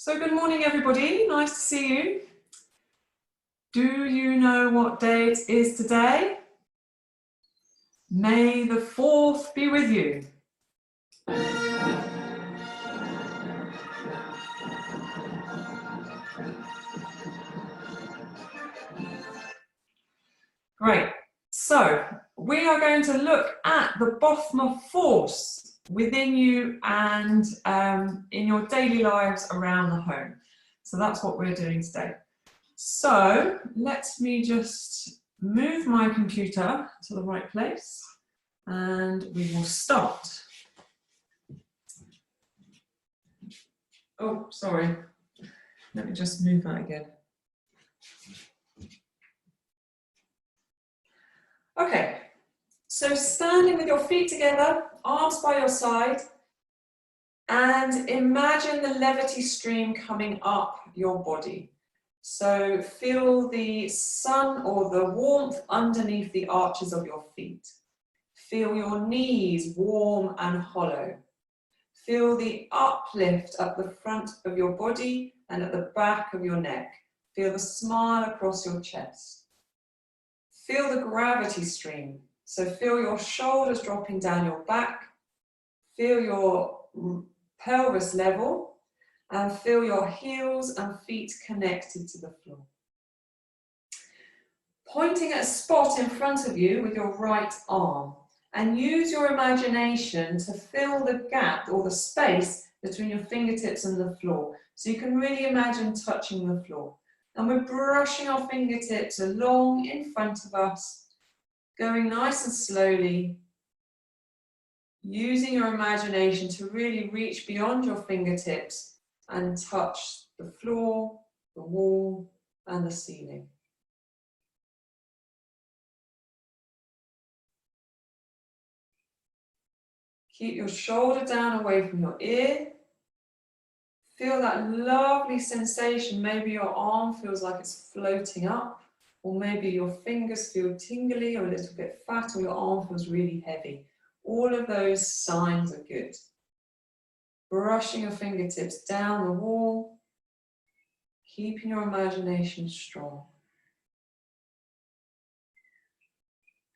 So good morning, everybody. Nice to see you. Do you know what day it is today? May the 4th be with you. Great. So we are going to look at the Bothmer Force within you and in your daily lives around the home. So that's what we're doing today. So let me just move my computer to the right place and we will start. Oh, sorry. Let me just move that again. Okay, so standing with your feet together, arms by your side, and imagine the levity stream coming up your body. So feel the sun or the warmth underneath the arches of your feet. Feel your knees warm and hollow. Feel the uplift up the front of your body and at the back of your neck. Feel the smile across your chest. Feel the gravity stream. So feel your shoulders dropping down your back. Feel your pelvis level and feel your heels and feet connected to the floor. Pointing at a spot in front of you with your right arm and use your imagination to fill the gap or the space between your fingertips and the floor. So you can really imagine touching the floor. And we're brushing our fingertips along in front of us, going nice and slowly, using your imagination to really reach beyond your fingertips and touch the floor, the wall, and the ceiling. Keep your shoulder down away from your ear. Feel that lovely sensation. Maybe your arm feels like it's floating up, or maybe your fingers feel tingly or a little bit fat, or your arm feels really heavy. All of those signs are good. Brushing your fingertips down the wall, keeping your imagination strong.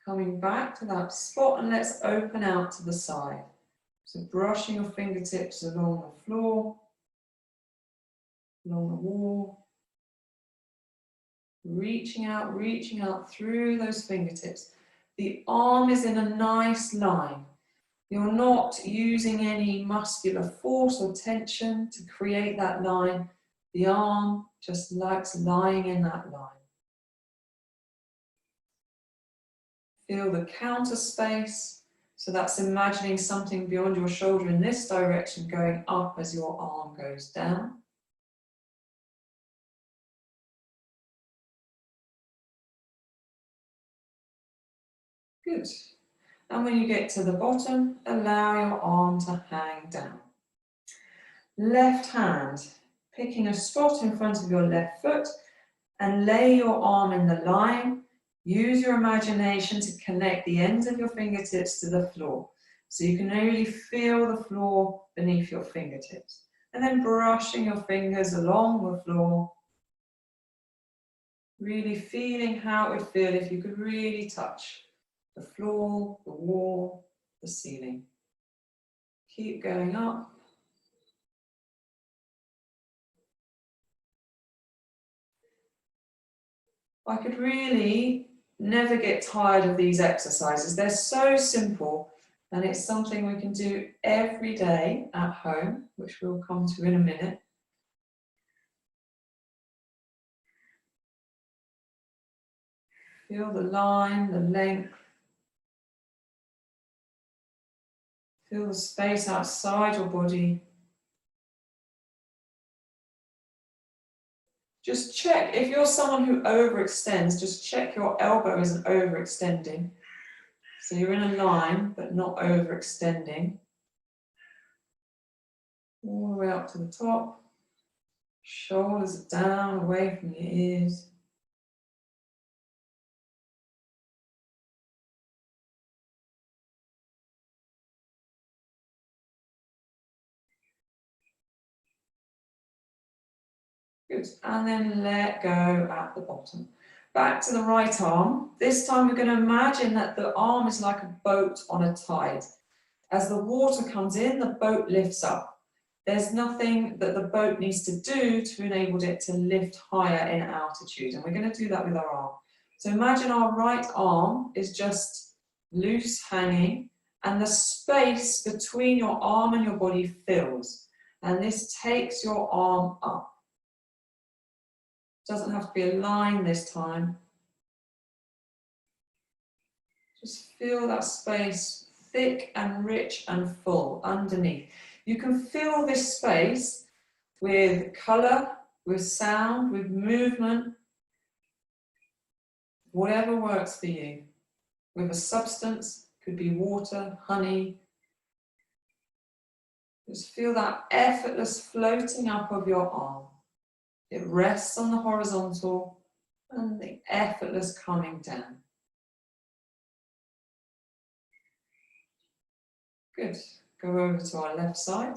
Coming back to that spot and let's open out to the side. So brushing your fingertips along the floor, along the wall, reaching out through those fingertips. The arm is in a nice line. You're not using any muscular force or tension to create that line. The arm just likes lying in that line. Feel the counter space. So that's imagining something beyond your shoulder in this direction going up as your arm goes down. Good. And when you get to the bottom, allow your arm to hang down. Left hand, picking a spot in front of your left foot and lay your arm in the line. Use your imagination to connect the ends of your fingertips to the floor. So you can really feel the floor beneath your fingertips. And then brushing your fingers along the floor. Really feeling how it would feel if you could really touch the floor, the wall, the ceiling. Keep going up. I could really never get tired of these exercises. They're so simple and it's something we can do every day at home, which we'll come to in a minute. Feel the line, the length. Feel the space outside your body. Just check, if you're someone who overextends, just check your elbow isn't overextending. So you're in a line, but not overextending. All the way up to the top. Shoulders down, away from your ears. Good. And then let go at the bottom. Back to the right arm. This time we're going to imagine that the arm is like a boat on a tide. As the water comes in, the boat lifts up. There's nothing that the boat needs to do to enable it to lift higher in altitude. And we're going to do that with our arm. So imagine our right arm is just loose hanging, and the space between your arm and your body fills. And this takes your arm up. Doesn't have to be a line this time. Just feel that space thick and rich and full underneath. You can fill this space with colour, with sound, with movement, whatever works for you. With a substance, could be water, honey. Just feel that effortless floating up of your arm. It rests on the horizontal and the effortless coming down. Good. Go over to our left side.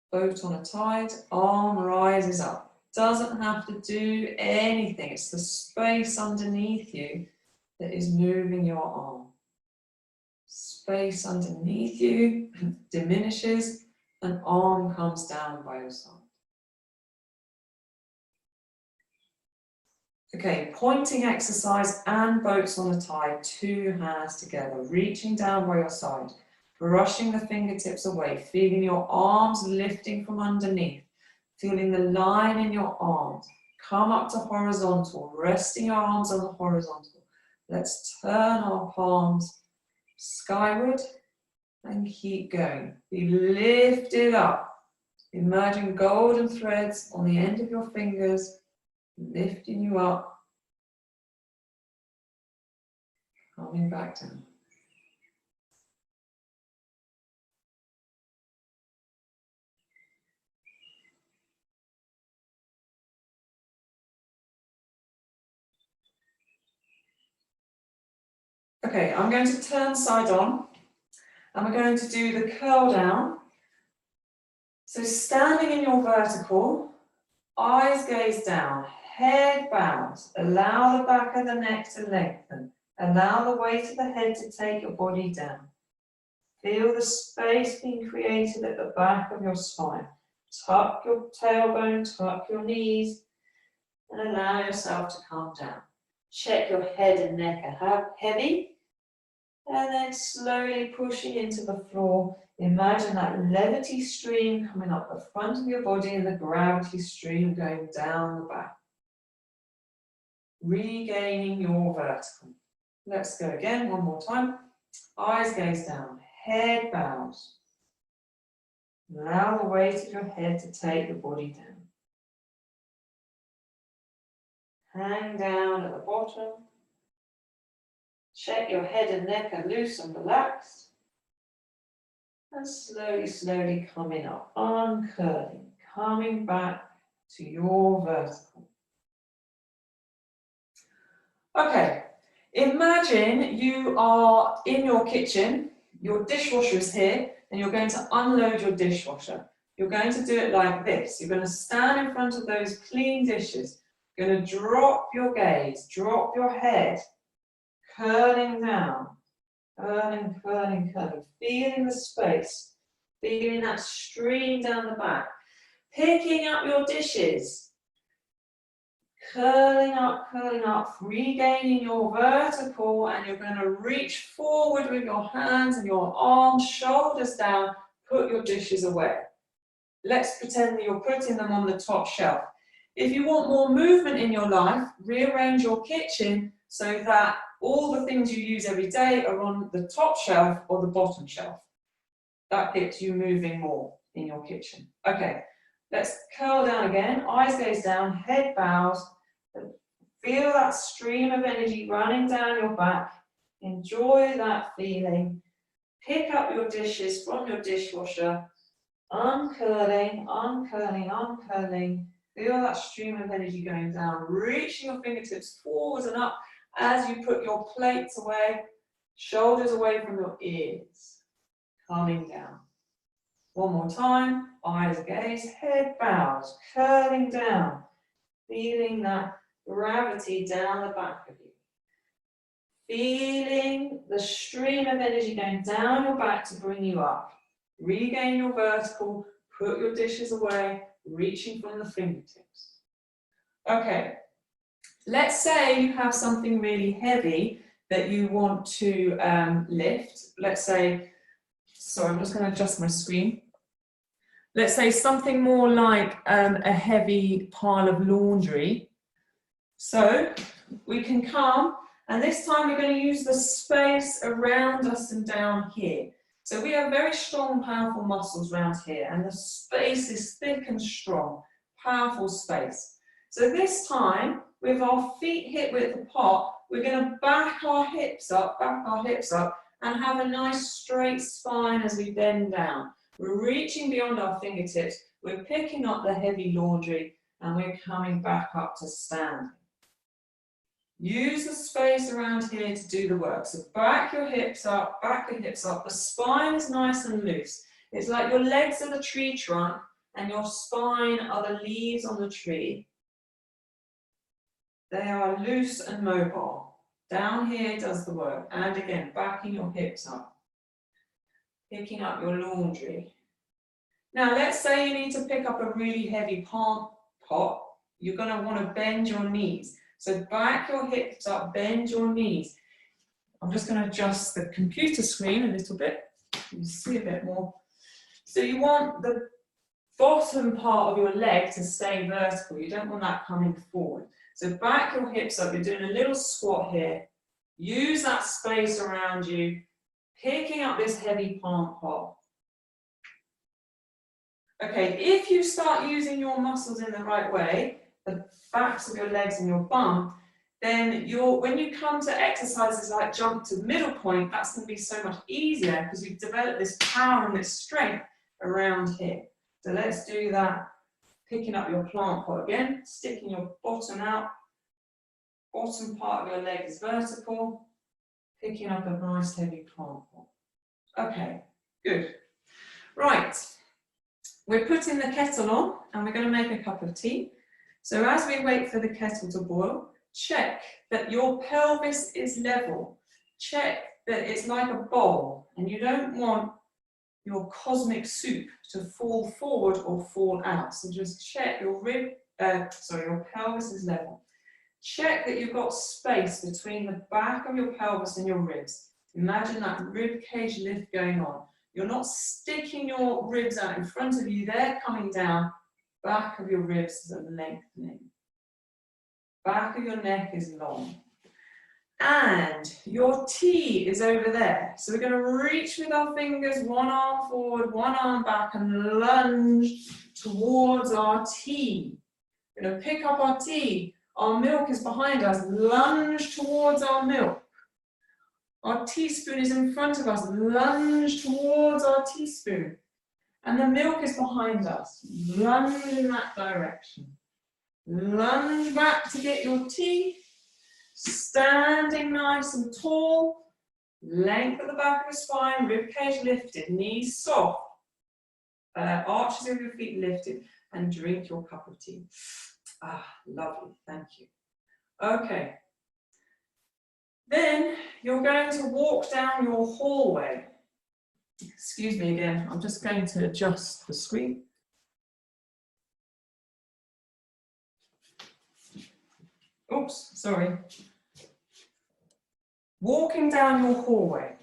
Boat on a tide, arm rises up. Doesn't have to do anything. It's the space underneath you that is moving your arm. Space underneath you diminishes and arm comes down by your side. Okay, pointing exercise and boats on a tide, 2 hands together, reaching down by your side, brushing the fingertips away, feeling your arms lifting from underneath, feeling the line in your arms. Come up to horizontal, resting your arms on the horizontal. Let's turn our palms skyward and keep going. Be lifted up. Imagine golden threads on the end of your fingers, lifting you up, coming back down. Okay, I'm going to turn side on and we're going to do the curl down. So standing in your vertical, eyes gaze down, head bows, allow the back of the neck to lengthen, allow the weight of the head to take your body down. Feel the space being created at the back of your spine. Tuck your tailbone, tuck your knees, and allow yourself to come down. Check your head and neck are heavy, and then slowly pushing into the floor. Imagine that levity stream coming up the front of your body and the gravity stream going down the back. Regaining your vertical. Let's go again, one more time. Eyes gaze down, head bows. Allow the weight of your head to take your body down. Hang down at the bottom. Check your head and neck are loose and relaxed. And slowly, slowly coming up, uncurling, coming back to your vertical. Okay, imagine you are in your kitchen, your dishwasher is here, and you're going to unload your dishwasher. You're going to do it like this. You're going to stand in front of those clean dishes. You're going to drop your gaze, drop your head, curling down, curling, curling, curling, feeling the space, feeling that stream down the back, picking up your dishes, curling up, regaining your vertical, and you're going to reach forward with your hands and your arms, shoulders down, put your dishes away. Let's pretend that you're putting them on the top shelf. If you want more movement in your life, rearrange your kitchen so that all the things you use every day are on the top shelf or the bottom shelf. That gets you moving more in your kitchen. Okay, let's curl down again. Eyes gaze down, head bows. Feel that stream of energy running down your back. Enjoy that feeling. Pick up your dishes from your dishwasher. Uncurling, uncurling, uncurling. Feel that stream of energy going down. Reaching your fingertips forwards and up as you put your plates away, shoulders away from your ears. Coming down. One more time. Eyes gaze, head bows, curling down. Feeling that gravity down the back of you. Feeling the stream of energy going down your back to bring you up. Regain your vertical, put your dishes away, reaching from the fingertips. Okay, let's say you have something really heavy that you want to lift. Let's say, sorry, I'm just going to adjust my screen. Let's say something more like a heavy pile of laundry. So we can come, and this time we're going to use the space around us and down here. So we have very strong, powerful muscles around here, and the space is thick and strong, powerful space. So this time, with our feet hip width apart, we're going to back our hips up, and have a nice straight spine as we bend down. We're reaching beyond our fingertips, we're picking up the heavy laundry, and we're coming back up to standing. Use the space around here to do the work. So back your hips up, the spine is nice and loose. It's like your legs are the tree trunk and your spine are the leaves on the tree. They are loose and mobile. Down here does the work. And again, backing your hips up. Picking up your laundry. Now let's say you need to pick up a really heavy plant pot. You're going to want to bend your knees. So back your hips up, bend your knees. I'm just going to adjust the computer screen a little bit. You can see a bit more. So you want the bottom part of your leg to stay vertical. You don't want that coming forward. So back your hips up. You're doing a little squat here. Use that space around you, picking up this heavy plant pot. Okay, if you start using your muscles in the right way, the backs of your legs and your bum, then when you come to exercises like jump to middle point, that's going to be so much easier because you've developed this power and this strength around here. So let's do that. Picking up your plant pot again, sticking your bottom out. Bottom part of your leg is vertical. Picking up a nice heavy plant pot. Okay, good. Right, we're putting the kettle on and we're going to make a cup of tea. So as we wait for the kettle to boil, check that your pelvis is level. Check that it's like a bowl and you don't want your cosmic soup to fall forward or fall out. So just check your your pelvis is level. Check that you've got space between the back of your pelvis and your ribs. Imagine that rib cage lift going on. You're not sticking your ribs out in front of you, they're coming down. Back of your ribs are lengthening. Back of your neck is long. And your T is over there. So we're going to reach with our fingers, one arm forward, one arm back, and lunge towards our T. We're going to pick up our T. Our milk is behind us. Lunge towards our milk. Our teaspoon is in front of us. Lunge towards our teaspoon. And the milk is behind us. Lunge in that direction. Lunge back to get your tea. Standing nice and tall. Length at the back of the spine. Rib cage lifted. Knees soft. Arches of your feet lifted. And drink your cup of tea. Ah, lovely. Thank you. Okay. Then you're going to walk down your hallway. Excuse me again, I'm just going to adjust the screen. Oops, sorry. Walking down your hallway.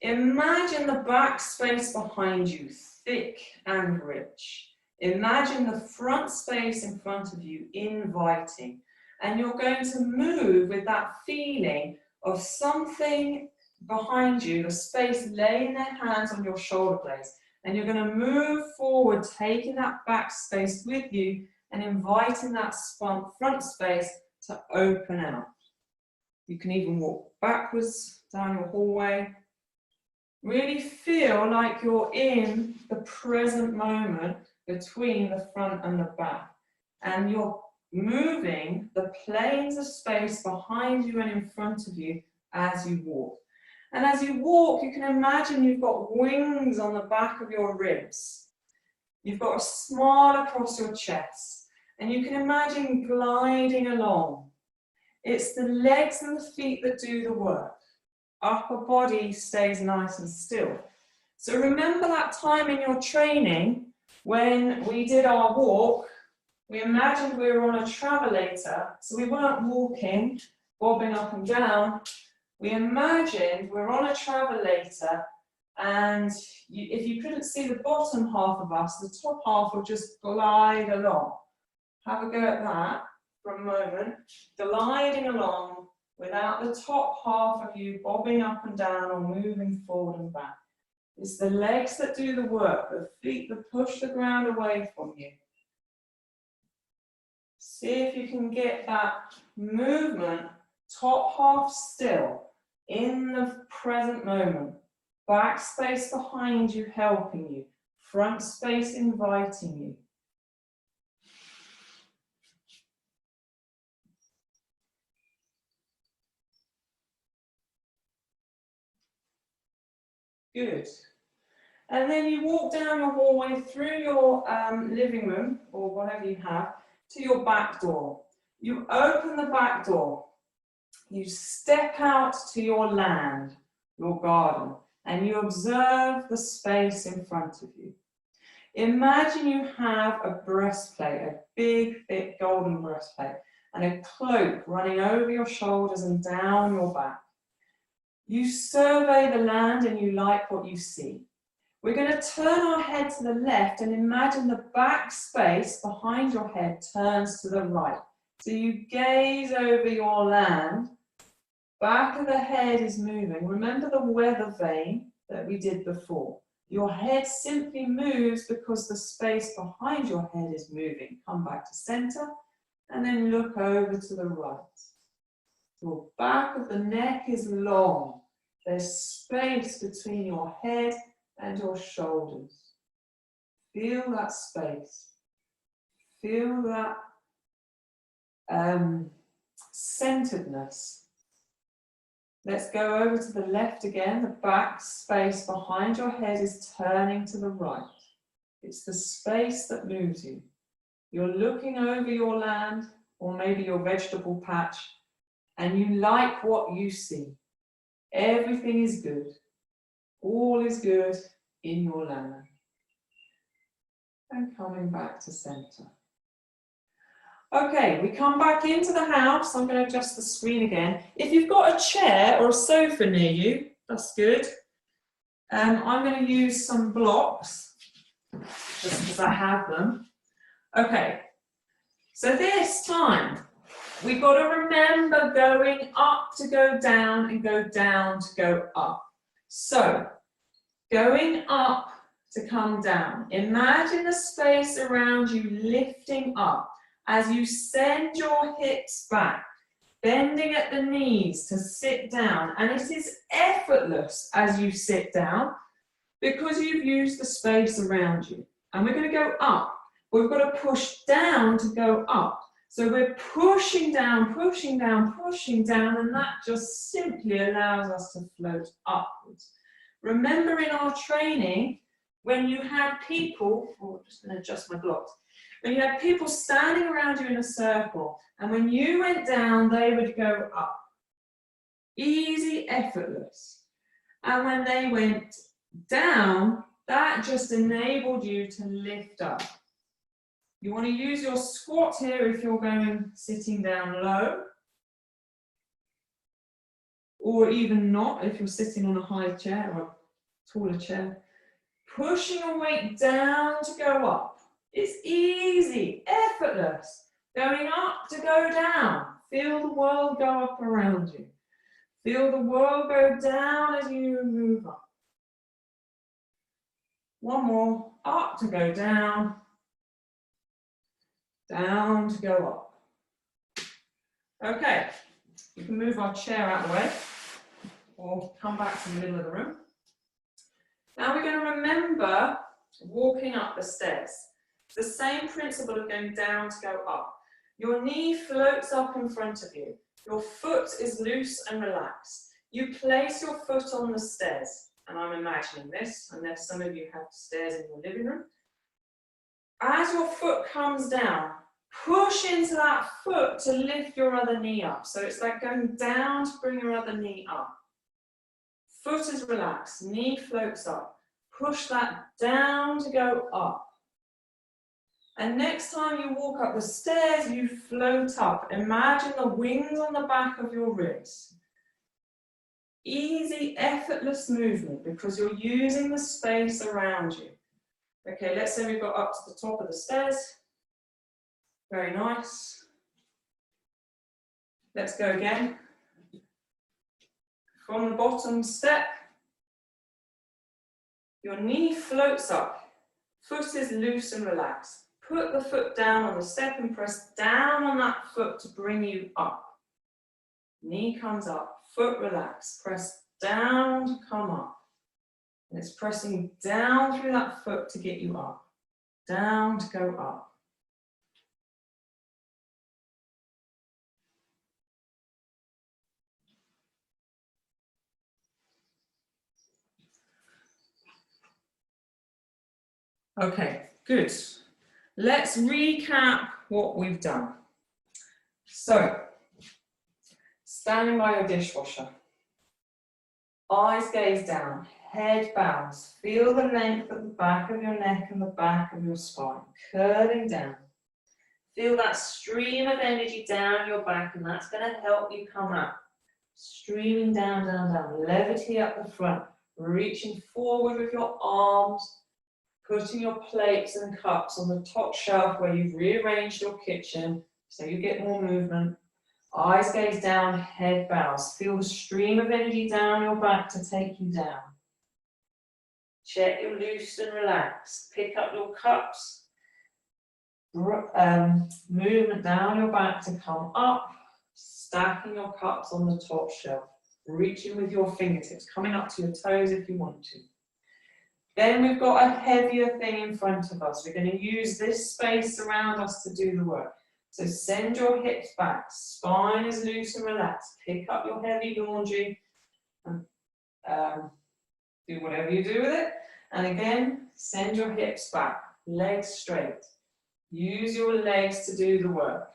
Imagine the back space behind you, thick and rich. Imagine the front space in front of you, inviting. And you're going to move with that feeling of something behind you, the space laying their hands on your shoulder blades. And you're going to move forward, taking that back space with you and inviting that front space to open out. You can even walk backwards down your hallway. Really feel like you're in the present moment between the front and the back. And you're moving the planes of space behind you and in front of you as you walk. And as you walk, you can imagine you've got wings on the back of your ribs. You've got a smile across your chest. And you can imagine gliding along. It's the legs and the feet that do the work. Upper body stays nice and still. So remember that time in your training when we did our walk, we imagined we were on a travelator, so we weren't walking, bobbing up and down. We imagined we're on a travelator, and if you couldn't see the bottom half of us, the top half would just glide along. Have a go at that for a moment, gliding along without the top half of you bobbing up and down or moving forward and back. It's the legs that do the work, the feet that push the ground away from you. See if you can get that movement, top half still, in the present moment. Back space behind you helping you, front space inviting you. Good. And then you walk down your hallway through your living room, or whatever you have, to your back door. You open the back door. You step out to your land, your garden, and you observe the space in front of you. Imagine you have a breastplate, a big, thick golden breastplate, and a cloak running over your shoulders and down your back. You survey the land and you like what you see. We're going to turn our head to the left and imagine the back space behind your head turns to the right. So you gaze over your land, back of the head is moving. Remember the weather vane that we did before. Your head simply moves because the space behind your head is moving. Come back to center and then look over to the right. Your back of the neck is long. There's space between your head and your shoulders. Feel that space. Feel that centeredness. Let's go over to the left again. The back space behind your head is turning to the right. It's the space that moves you. You're looking over your land or maybe your vegetable patch and you like what you see. Everything is good. All is good in your land. And coming back to center. Okay, we come back into the house. I'm going to adjust the screen again. If you've got a chair or a sofa near you, that's good. I'm going to use some blocks, just because I have them. Okay, so this time, we've got to remember going up to go down and go down to go up. So, going up to come down. Imagine the space around you lifting up as you send your hips back, bending at the knees to sit down. And it is effortless as you sit down because you've used the space around you. And we're going to go up. We've got to push down to go up. So we're pushing down, pushing down, pushing down, and that just simply allows us to float upwards. Remember in our training, when you had people, I'm just going to adjust my blocks, when you had people standing around you in a circle, and when you went down, they would go up. Easy, effortless. And when they went down, that just enabled you to lift up. You want to use your squat here if you're going sitting down low, or even not if you're sitting on a high chair or a taller chair. Pushing your weight down to go up. It's easy, effortless. Going up to go down. Feel the world go up around you. Feel the world go down as you move up. One more. Up to go down. Down to go up. Okay, we can move our chair out of the way or come back to the middle of the room. Now we're going to remember walking up the stairs. It's the same principle of going down to go up. Your knee floats up in front of you. Your foot is loose and relaxed. You place your foot on the stairs, and I'm imagining this, unless some of you have stairs in your living room. As your foot comes down, Push into that foot to lift your other knee up. So it's like going down to bring your other knee up. Foot is relaxed, knee floats up. Push that down to go up. And next time you walk up the stairs, you float up. Imagine the wings on the back of your ribs. Easy, effortless movement because you're using the space around you. Okay, let's say we've got up to the top of the stairs. Very nice. Let's go again. From the bottom step, your knee floats up. Foot is loose and relaxed. Put the foot down on the step and press down on that foot to bring you up. Knee comes up, foot relaxed. Press down to come up. And it's pressing down through that foot to get you up. Down to go up. Okay, good. Let's recap what we've done. So, standing by your dishwasher. Eyes gaze down, head bows. Feel the length at the back of your neck and the back of your spine, curving down. Feel that stream of energy down your back, and that's going to help you come up. Streaming down, down, down. Levity up the front, reaching forward with your arms, putting your plates and cups on the top shelf where you've rearranged your kitchen so you get more movement. Eyes gaze down, head bows. Feel the stream of energy down your back to take you down. Check you're loose and relaxed. Pick up your cups. Movement down your back to come up. Stacking your cups on the top shelf. Reaching with your fingertips, coming up to your toes if you want to. Then we've got a heavier thing in front of us. We're going to use this space around us to do the work. So send your hips back, spine is loose and relaxed. Pick up your heavy laundry and do whatever you do with it. And again, send your hips back, legs straight. Use your legs to do the work.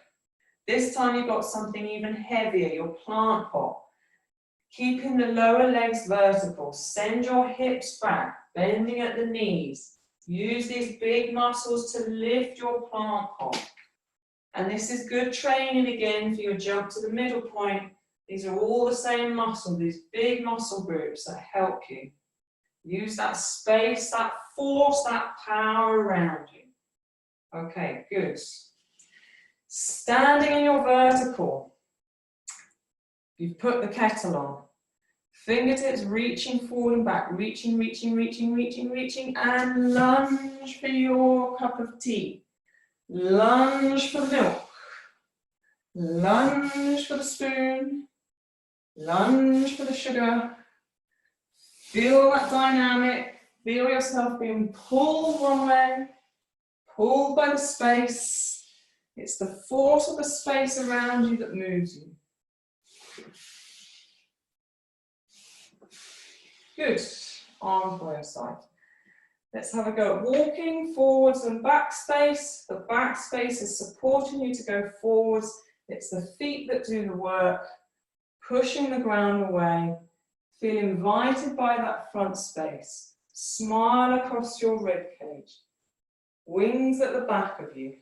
This time you've got something even heavier, your plant pot. Keeping the lower legs vertical, send your hips back, bending at the knees. Use these big muscles to lift your plant pot. And this is good training again for your jump to the middle point. These are all the same muscle, these big muscle groups that help you. Use that space, that force, that power around you. Okay, good. Standing in your vertical. You've put the kettle on. Fingertips reaching forward and back, reaching, reaching, reaching, reaching, reaching, and lunge for your cup of tea. Lunge for the milk. Lunge for the spoon. Lunge for the sugar. Feel that dynamic. Feel yourself being pulled one way, pulled by the space. It's the force of the space around you that moves you. Good. Arms by your side. Let's have a go at walking forwards and back space. The back space is supporting you to go forwards. It's the feet that do the work, pushing the ground away. Feel invited by that front space. Smile across your rib cage. Wings at the back of you.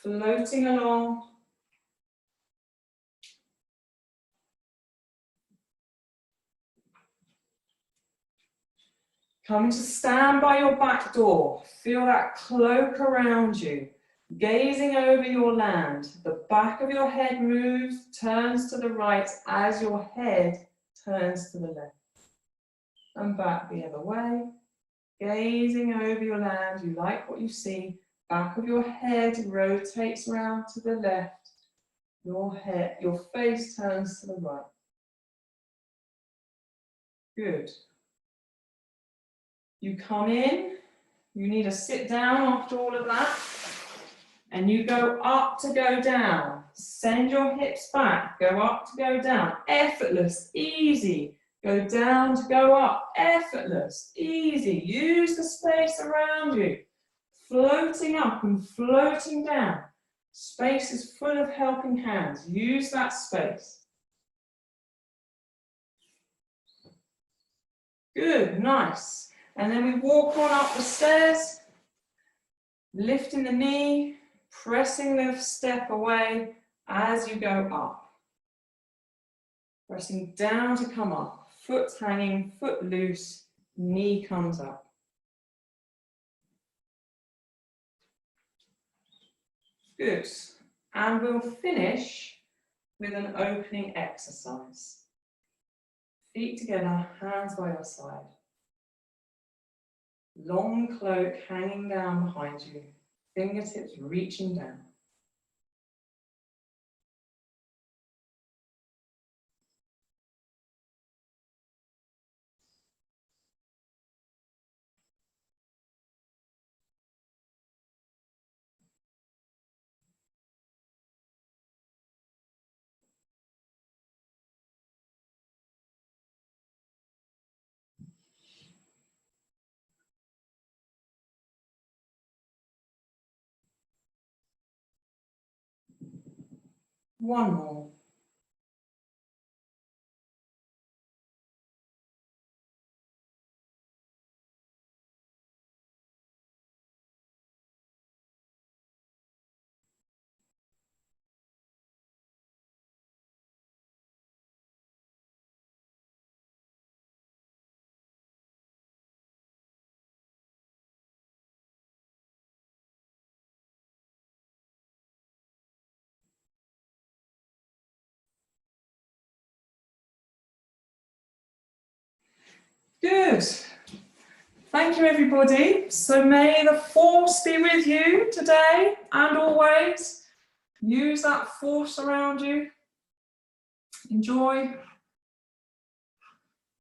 Floating along. Come to stand by your back door. Feel that cloak around you. Gazing over your land. The back of your head moves, turns to the right as your head turns to the left. And back the other way. Gazing over your land. You like what you see. Back of your head rotates round to the left. Your face turns to the right. Good. You come in, you need to sit down after all of that, and you go up to go down. Send your hips back, go up to go down. Effortless, easy. Go down to go up, effortless, easy. Use the space around you. floating up and floating down. Space is full of helping hands. Use that space. Good, nice. And then we walk on up the stairs, lifting the knee, pressing the step away as you go up. Pressing down to come up. Foot hanging, foot loose, knee comes up. Good. And we'll finish with an opening exercise. Feet together, hands by your side. Long cloak hanging down behind you, fingertips reaching down. One more. Good. Thank you, everybody. So may the force be with you today and always. Use that force around you. Enjoy.